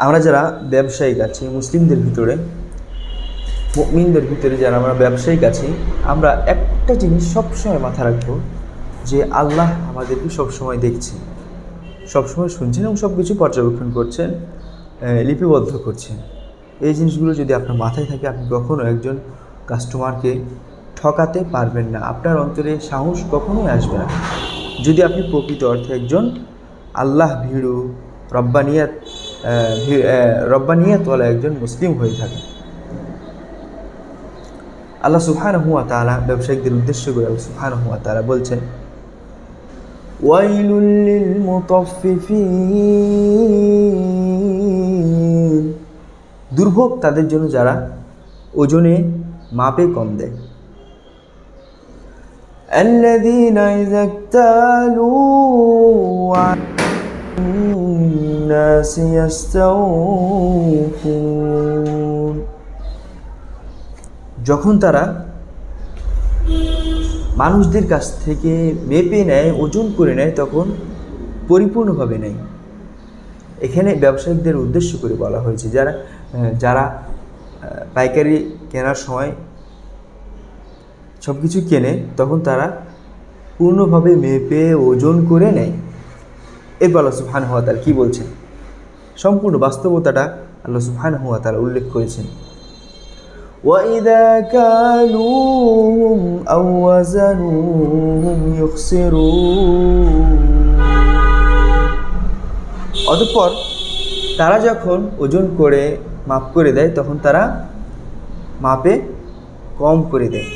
আমরা যারা ব্যবসায়িক আছি, মুসলিমদের ভিতরে, মুমিনদের ভিতরে যারা আমরা ব্যবসায়িক আছি, আমরা একটা জিনিস সবসময় মাথা রাখবো যে আল্লাহ আমাদেরকে সবসময় দেখছেন, সবসময় শুনছেন এবং সব কিছু পর্যবেক্ষণ করছেন, লিপিবদ্ধ করছেন। এই জিনিসগুলো যদি আপনার মাথায় থাকে, আপনি কখনো একজন কাস্টমারকে ঠকাতে পারবেন না। আপনার অন্তরে সাহস কখনোই আসবে না যদি আপনি প্রকৃত অর্থে একজন আল্লাহ ভীরু রব্বানিয়াতওয়ালা একজন মুসলিম হয়ে থাকেন। আল্লাহ সুবহানাহু ওয়া তাআলা ব্যবসায়িকদের উদ্দেশ্য করে আল্লাহ সুবহানাহু ওয়া তাআলা বলছেন, ওয়াইলুল লিল মুতাফফিফিন, দুর্ভোগ তাদের জন্য যারা ওজনে মাপে কম দেয়। আল্লাযীনা ইযা ইক্তালু আন-নাসি ইস্তাওফুন, যখন তারা মানুষদের কাছ থেকে মেপে নেয়, ওজন করে নেয়, তখন পরিপূর্ণভাবে নেয়। এখানে ব্যবসায়িকদের উদ্দেশ্য করে বলা হয়েছে, যারা পাইকারি কেনার সময় সব কিছু কেনে, তখন তারা পূর্ণভাবে মেপে ওজন করে নেয়। এরপর আল্লাহ সুবহানাহু ওয়া তাআলা কী বলছেন, সম্পূর্ণ বাস্তবতাটা আল্লাহ সুবহানাহু ওয়া তাআলা উল্লেখ করেছেন। وَإِذَا كَالُوهُمْ أَوْ وَزَنُوهُمْ يُخْسِرُونَ, অতঃপর তারা যখন ওজন করে মাপ করে দেয়, তখন তারা মাপে কম করে দেয়।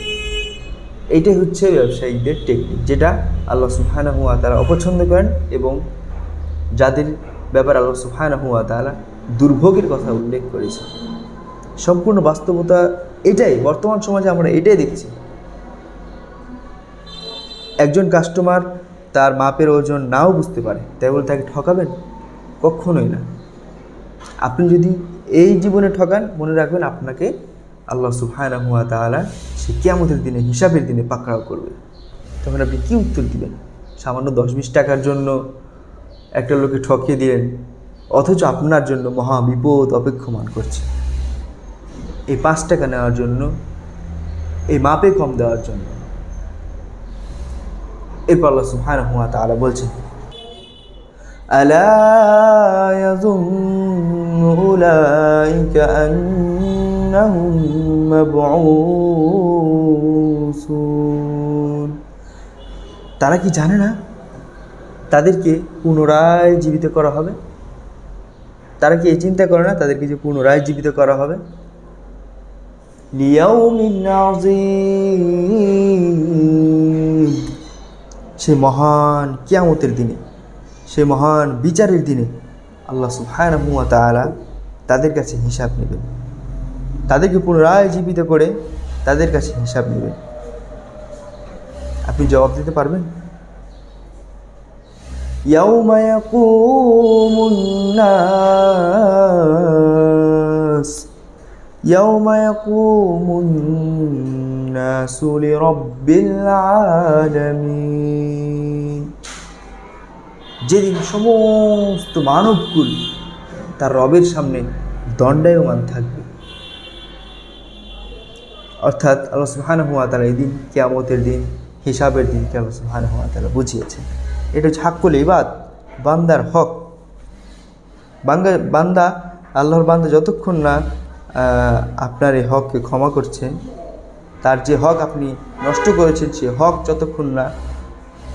এইটাই হচ্ছে ব্যবসায়িকদের টেকনিক, যেটা আল্লাহ সুবহানাহু ওয়া তাআলা অপছন্দ করেন এবং যাদের ব্যাপারে আল্লাহ সুবহানাহু ওয়া তাআলা দুর্ভোগের কথা উল্লেখ করেছে। সম্পূর্ণ বাস্তবতা এটাই, বর্তমান সমাজে আমরা এটাই দেখছি। একজন কাস্টমার তার মাপের ওজন নাও বুঝতে পারে, তাই বলে তাকে ঠকাবেন? কখনোই না। আপনি যদি এই জীবনে ঠকান, মনে রাখবেন আপনাকে আল্লাহ সুবহানাহু ওয়া তাআলা সে কিয়ামতের দিনে, হিসাবের দিনে পাকড়াও করবে। তখন আপনি কী উত্তর দিবেন? সামান্য 10-20 টাকার জন্য একটা লোকে ঠকিয়ে দিলেন, অথচ আপনার জন্য মহা বিপদ অপেক্ষমান করছে। এই 5 টাকা নেওয়ার জন্য, এই মাপে কম দেওয়ার জন্য। এরপর আল্লাহ সুবহানাহু ওয়া তাআলা বলছেন, আলা ইয়াযুন্নু উলাইকা আন্নাহুম মাবউসুন, তারা কি জানে না তাদেরকে পুনরায় জীবিত করা হবে? তারা কি এই চিন্তা করে না তাদেরকে যে পুনরায় জীবিত করা হবে? লিয়াউমিন আযীম, সে মহান কিয়ামতের দিনে, সে মহান বিচারের দিনে আল্লাহ সুবহানাহু ওয়া তাআলা তাদের কাছে হিসাব নেবেন। তাদেরকে পুনরায় জীবিত করে তাদের কাছে হিসাব নেবেন। আপনি জবাব দিতে পারবেন? ইয়াউমা ইয়াকুমুন নাস, ইয়াউমা ইয়াকুমুন নাসু লিরাব্বিল আলামিন, যেদিন সমস্ত মানবকুল তার রবের সামনে দণ্ডায়মান থাকবে। অর্থাৎ আল্লাহ সুবহানাহু ওয়া তাআলা এই দিন, কিয়ামতের দিন, হিসাবের দিনকে আল্লাহ সুবহানাহু ওয়া তাআলা বুঝিয়েছেন। এটা হচ্ছে হাক্কুল ইবাদ, বান্দার হক। আল্লাহর বান্দা যতক্ষণ না আপনার এই হককে ক্ষমা করছেন, তার যে হক আপনি নষ্ট করেছেন, সে হক যতক্ষণ না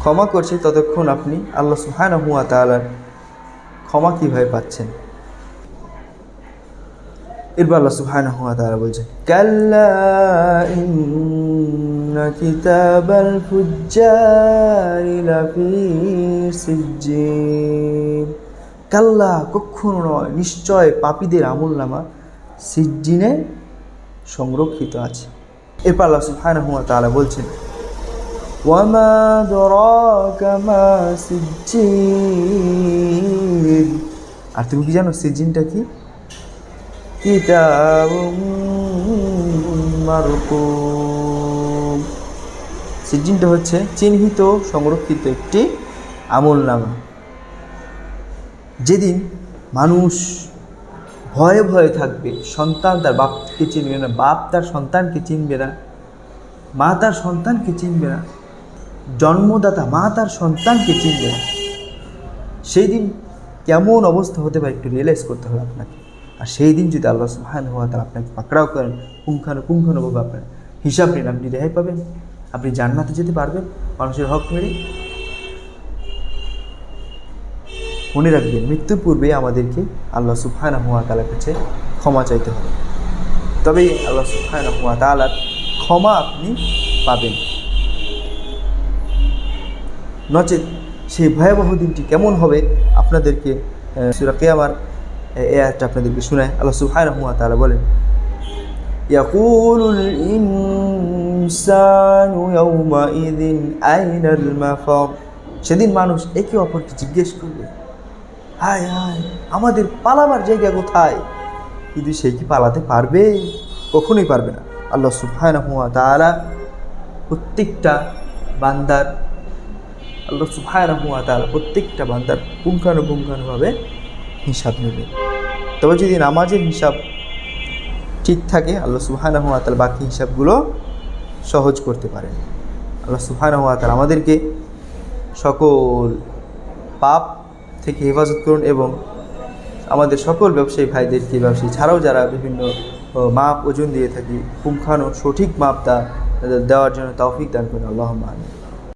ক্ষমা করছে, ততক্ষণ আপনি আল্লাহ সুবহানাহু ওয়া তাআলার ক্ষমা কীভাবে পাচ্ছেন? এরপর আল্লাহ সুবহানাহু ওয়া তাআলা বলছেন, কাল্লা ইন্না কিতাবাল ফুজ্জারি লাফি সিজ্জিন, কাল্লা, কখনো নয়, নিশ্চয় পাপীদের আমলনামা সিজ্জিনে সংরক্ষিত আছে। এরপর আল্লাহ সুবহানাহু ওয়া তাআলা বলছেন, ওয়ামা আদরাকা মা সিজ্জিন, আর তুমি কি জানো সিজ্জিনটা কি? কিতাবুম মারকুম, সিজ্জিনটা হচ্ছে চিহ্নিত, সংরক্ষিত একটি আমলনামা। যেদিন মানুষ ভয়ে ভয়ে থাকবে। সন্তান তার বাপকে চিনবে না, বাপ তার সন্তানকে চিনবে না, মা তার সন্তানকে চিনবে না, জন্মদাতা মা তার সন্তানকে চিনবে না। সেই দিন কেমন অবস্থা হতে পারে একটু রিয়েলাইজ করতে হবে আপনাকে। আর সেই দিন যদি আল্লাহ সুবহানাহু ওয়া তাআলা আপনাকে পাকড়াও করেন, পুঙ্খানুপুঙ্খানুভাবে আপনার হিসাব নিন, আপনি রেহাই পাবেন, আপনি জান্নাতে যেতে পারবেন মানুষের হক মেরে। মনে রাখবেন, মৃত্যুর পূর্বে আমাদেরকে আল্লাহ সুবহানাহু ওয়া তাআলার কাছে ক্ষমা চাইতে হবে, তবেই আল্লাহ সুবহানাহু ওয়া তাআলার ক্ষমা আপনি পাবেন। নচেত সেই ভয়াবহ দিনটি কেমন হবে আপনাদেরকে সূরা কিয়ামার এই আয়াতটা আপনাদেরকে শোনায়। আল্লাহ সুবহানাহু ওয়া তাআলা বলেন, ইয়াকুলুল ইনসানু ইয়াওমাইযিন আইনাল মাফার। সেদিন মানুষ একে অপরকে জিজ্ঞেস করবে, হায় হায় আমাদের পালাবার জায়গা কোথায়? কিন্তু সে কি পালাতে পারবে? কখনোই পারবে না। আল্লাহ সুবহানাহু ওয়া তাআলা প্রত্যেকটা বান্দার প্রত্যেকটা বান্দার পুঙ্খানুপুঙ্খানুভাবে হিসাব নেবে। তবে যদি নামাজের হিসাব ঠিক থাকে, আল্লাহ সুবহানাহু ওয়া তাআলা বাকি হিসাবগুলো সহজ করতে পারেন। আল্লাহ সুবহানাহু ওয়া তাআলা আমাদেরকে সকল পাপ থেকে হেফাজত করুন এবং আমাদের সকল ব্যবসায়ী ভাইদেরকে, ব্যবসায়ী ছাড়াও যারা বিভিন্ন মাপ ওজন দিয়ে থাকি, সঠিক মাপ দেওয়ার জন্য তৌফিক দান করুন। আল্লাহুম্মা আমিন।